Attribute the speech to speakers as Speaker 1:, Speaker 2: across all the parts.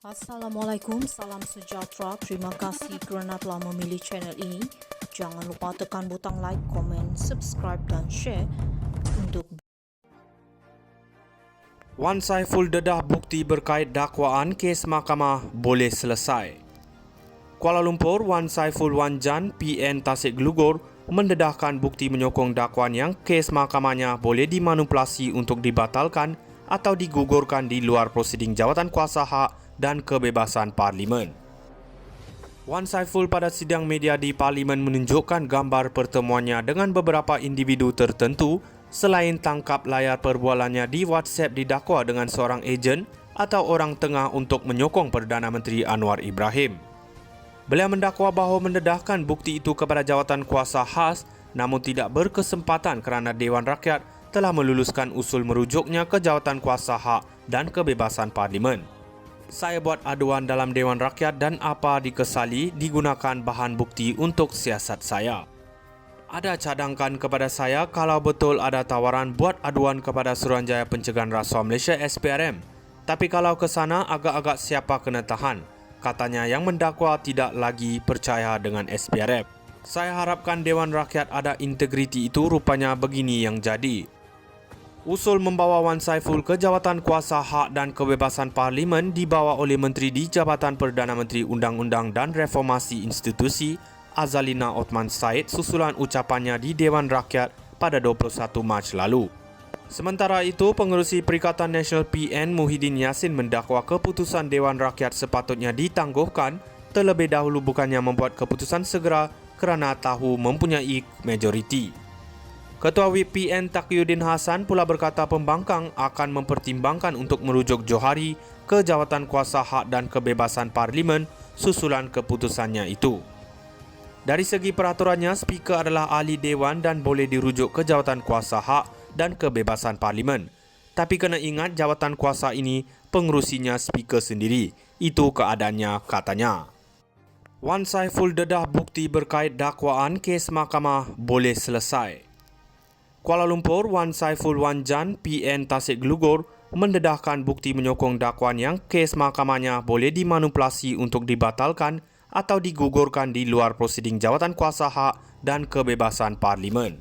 Speaker 1: Assalamualaikum, salam sejahtera. Terima kasih kerana telah memilih channel ini. Jangan lupa tekan butang like, komen, subscribe dan share untuk
Speaker 2: Wan Saiful dedah bukti berkait dakwaan kes mahkamah boleh selesai. Kuala Lumpur, Wan Saiful Wan Jan, PN Tasik Gelugor mendedahkan bukti menyokong dakwaan yang kes mahkamahnya boleh dimanipulasi untuk dibatalkan atau digugurkan di luar prosiding jawatan kuasa hak dan kebebasan Parlimen. Wan Saiful pada sidang media di Parlimen menunjukkan gambar pertemuannya dengan beberapa individu tertentu selain tangkap layar perbualannya di WhatsApp didakwa dengan seorang ejen atau orang tengah untuk menyokong Perdana Menteri Anwar Ibrahim. Beliau mendakwa bahawa mendedahkan bukti itu kepada jawatan kuasa khas namun tidak berkesempatan kerana Dewan Rakyat telah meluluskan usul merujuknya ke jawatan kuasa hak dan kebebasan Parlimen. Saya buat aduan dalam Dewan Rakyat dan apa dikesali digunakan bahan bukti untuk siasat saya. Ada cadangkan kepada saya kalau betul ada tawaran buat aduan kepada Suruhanjaya Pencegahan Rasuah Malaysia SPRM. Tapi kalau ke sana agak-agak siapa kena tahan. Katanya yang mendakwa tidak lagi percaya dengan SPRM. Saya harapkan Dewan Rakyat ada integriti itu, rupanya begini yang jadi. Usul membawa Wan Saiful ke jawatan kuasa hak dan kebebasan Parlimen dibawa oleh Menteri di Jabatan Perdana Menteri Undang-Undang dan Reformasi Institusi Azalina Othman Said susulan ucapannya di Dewan Rakyat pada 21 Mac lalu. Sementara itu, Pengerusi Perikatan Nasional PN Muhyiddin Yassin mendakwa keputusan Dewan Rakyat sepatutnya ditangguhkan terlebih dahulu bukannya membuat keputusan segera kerana tahu mempunyai majoriti. Ketua Whip PN Taqiyuddin Hasan pula berkata pembangkang akan mempertimbangkan untuk merujuk Johari ke jawatan kuasa hak dan kebebasan Parlimen susulan keputusannya itu. Dari segi peraturannya, Speaker adalah ahli Dewan dan boleh dirujuk ke jawatan kuasa hak dan kebebasan Parlimen. Tapi kena ingat jawatan kuasa ini pengerusinya Speaker sendiri. Itu keadaannya, katanya. Wan Saiful dedah bukti berkait dakwaan kes mahkamah boleh selesai. Kuala Lumpur, Wan Saiful Wan Jan, PN Tasik Gelugor mendedahkan bukti menyokong dakwaan yang kes mahkamahnya boleh dimanipulasi untuk dibatalkan atau digugurkan di luar prosiding jawatan kuasa hak dan kebebasan Parlimen.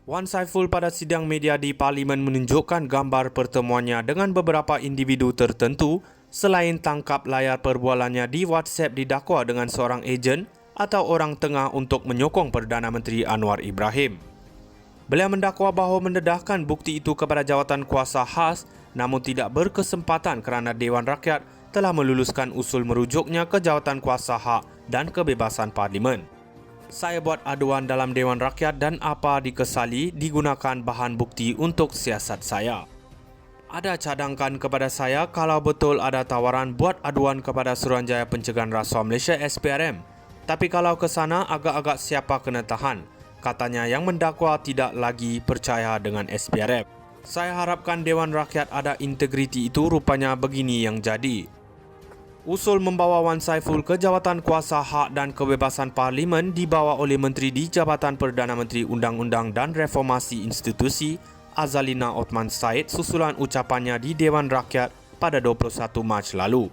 Speaker 2: Wan Saiful pada sidang media di Parlimen menunjukkan gambar pertemuannya dengan beberapa individu tertentu selain tangkap layar perbualannya di WhatsApp didakwa dengan seorang ejen atau orang tengah untuk menyokong Perdana Menteri Anwar Ibrahim. Beliau mendakwa bahawa mendedahkan bukti itu kepada jawatan kuasa khas namun tidak berkesempatan kerana Dewan Rakyat telah meluluskan usul merujuknya ke jawatan kuasa hak dan kebebasan Parlimen. Saya buat aduan dalam Dewan Rakyat dan apa dikesali digunakan bahan bukti untuk siasat saya. Ada cadangkan kepada saya kalau betul ada tawaran buat aduan kepada Suruhanjaya Pencegahan Rasuah Malaysia SPRM. Tapi kalau ke sana agak-agak siapa kena tahan. Katanya yang mendakwa tidak lagi percaya dengan SPRM. Saya harapkan Dewan Rakyat ada integriti itu, rupanya begini yang jadi. Usul membawa Wan Saiful ke jawatan kuasa hak dan kebebasan Parlimen dibawa oleh Menteri di Jabatan Perdana Menteri Undang-Undang dan Reformasi Institusi Azalina Othman Said susulan ucapannya di Dewan Rakyat pada 21 Mac lalu.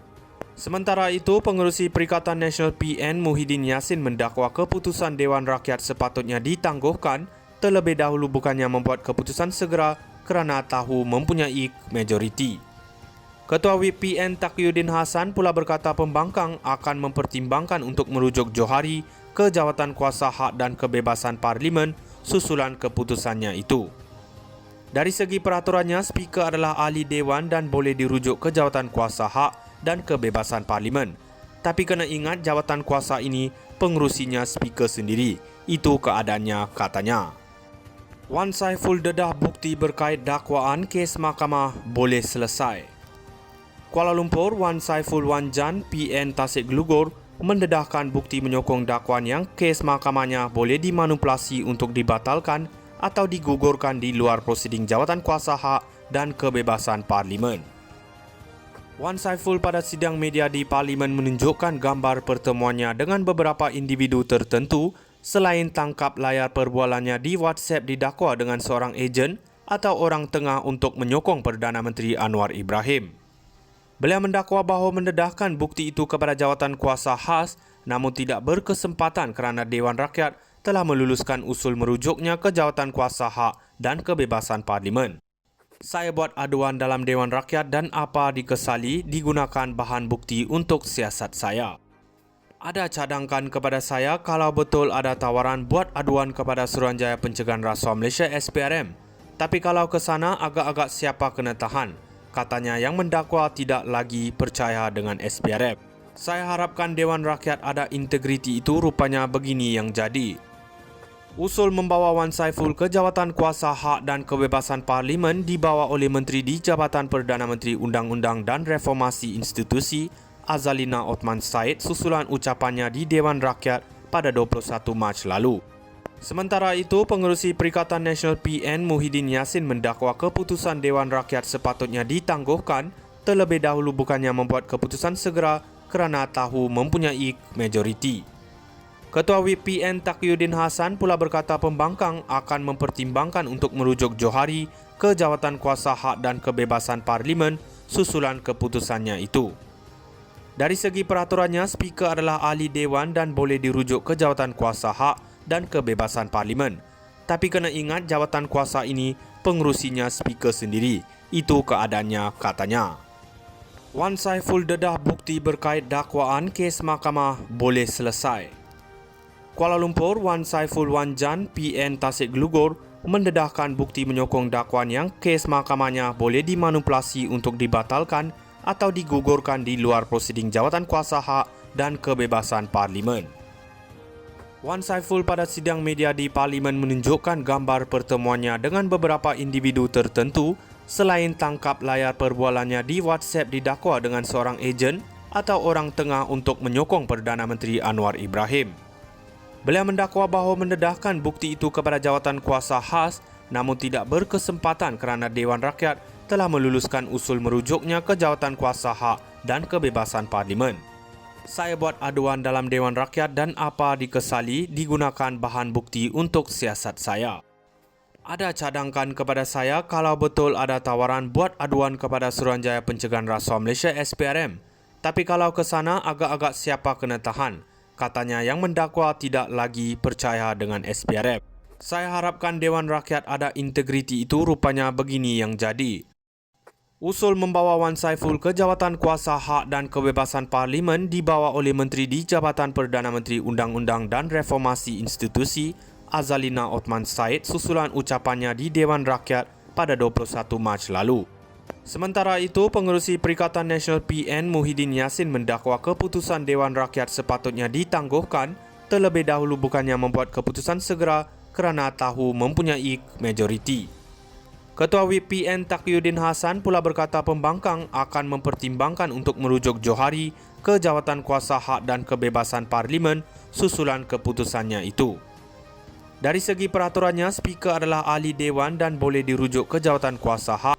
Speaker 2: Sementara itu, Pengerusi Perikatan Nasional PN Muhyiddin Yassin mendakwa keputusan Dewan Rakyat sepatutnya ditangguhkan terlebih dahulu bukannya membuat keputusan segera kerana tahu mempunyai majoriti. Ketua Whip PN Taqiyuddin Hasan pula berkata pembangkang akan mempertimbangkan untuk merujuk Johari ke jawatan kuasa hak dan kebebasan Parlimen susulan keputusannya itu. Dari segi peraturannya, Speaker adalah ahli Dewan dan boleh dirujuk ke jawatan kuasa hak dan kebebasan Parlimen. Tapi kena ingat jawatan kuasa ini pengerusinya Speaker sendiri. Itu keadaannya, katanya. Wan Saiful dedah bukti berkait dakwaan kes mahkamah boleh selesai. Kuala Lumpur, Wan Saiful Wan Jan, PN Tasik Gelugor mendedahkan bukti menyokong dakwaan yang kes mahkamahnya boleh dimanipulasi untuk dibatalkan atau digugurkan di luar prosiding jawatan kuasa hak dan kebebasan Parlimen. Wan Saiful pada sidang media di Parlimen menunjukkan gambar pertemuannya dengan beberapa individu tertentu selain tangkap layar perbualannya di WhatsApp didakwa dengan seorang ejen atau orang tengah untuk menyokong Perdana Menteri Anwar Ibrahim. Beliau mendakwa bahawa mendedahkan bukti itu kepada jawatan kuasa khas namun tidak berkesempatan kerana Dewan Rakyat telah meluluskan usul merujuknya ke jawatan kuasa hak dan kebebasan Parlimen. Saya buat aduan dalam Dewan Rakyat dan apa dikesali digunakan bahan bukti untuk siasat saya. Ada cadangkan kepada saya kalau betul ada tawaran buat aduan kepada Suruhanjaya Pencegahan Rasuah Malaysia SPRM. Tapi kalau ke sana agak-agak siapa kena tahan. Katanya yang mendakwa tidak lagi percaya dengan SPRM. Saya harapkan Dewan Rakyat ada integriti itu, rupanya begini yang jadi. Usul membawa Wan Saiful ke jawatan kuasa hak dan kebebasan Parlimen dibawa oleh Menteri di Jabatan Perdana Menteri Undang-Undang dan Reformasi Institusi Azalina Othman Said susulan ucapannya di Dewan Rakyat pada 21 Mac lalu. Sementara itu, Pengerusi Perikatan Nasional PN Muhyiddin Yassin mendakwa keputusan Dewan Rakyat sepatutnya ditangguhkan terlebih dahulu bukannya membuat keputusan segera kerana tahu mempunyai majoriti. Ketua Whip PN Taqiyuddin Hasan pula berkata pembangkang akan mempertimbangkan untuk merujuk Johari ke jawatan kuasa hak dan kebebasan Parlimen susulan keputusannya itu. Dari segi peraturannya, Speaker adalah ahli Dewan dan boleh dirujuk ke jawatan kuasa hak dan kebebasan Parlimen. Tapi kena ingat jawatan kuasa ini pengerusinya Speaker sendiri. Itu keadaannya, katanya. Wan Saiful dedah bukti berkait dakwaan kes mahkamah boleh selesai. Kuala Lumpur, Wan Saiful Wan Jan PN Tasik Glugor mendedahkan bukti menyokong dakwaan yang kes mahkamahnya boleh dimanipulasi untuk dibatalkan atau digugurkan di luar prosiding jawatan kuasa hak dan kebebasan Parlimen. Wan Saiful pada sidang media di Parlimen menunjukkan gambar pertemuannya dengan beberapa individu tertentu selain tangkap layar perbualannya di WhatsApp didakwa dengan seorang ejen atau orang tengah untuk menyokong Perdana Menteri Anwar Ibrahim. Beliau mendakwa bahawa mendedahkan bukti itu kepada jawatan kuasa khas namun tidak berkesempatan kerana Dewan Rakyat telah meluluskan usul merujuknya ke jawatan kuasa hak dan kebebasan Parlimen. Saya buat aduan dalam Dewan Rakyat dan apa dikesali digunakan bahan bukti untuk siasat saya. Ada cadangkan kepada saya kalau betul ada tawaran buat aduan kepada Suruhanjaya Pencegahan Rasuah Malaysia SPRM. Tapi kalau ke sana agak-agak siapa kena tahan. Katanya yang mendakwa tidak lagi percaya dengan SPRM. Saya harapkan Dewan Rakyat ada integriti itu, rupanya begini yang jadi. Usul membawa Wan Saiful ke jawatan kuasa hak dan kebebasan Parlimen dibawa oleh Menteri di Jabatan Perdana Menteri Undang-Undang dan Reformasi Institusi Azalina Othman Said susulan ucapannya di Dewan Rakyat pada 21 Mac lalu. Sementara itu, Pengerusi Perikatan Nasional PN Muhyiddin Yassin mendakwa keputusan Dewan Rakyat sepatutnya ditangguhkan terlebih dahulu bukannya membuat keputusan segera kerana tahu mempunyai majoriti. Ketua Whip PN Taqiyuddin Hasan pula berkata pembangkang akan mempertimbangkan untuk merujuk Johari ke jawatan kuasa hak dan kebebasan Parlimen susulan keputusannya itu. Dari segi peraturannya, Speaker adalah ahli Dewan dan boleh dirujuk ke jawatan kuasa hak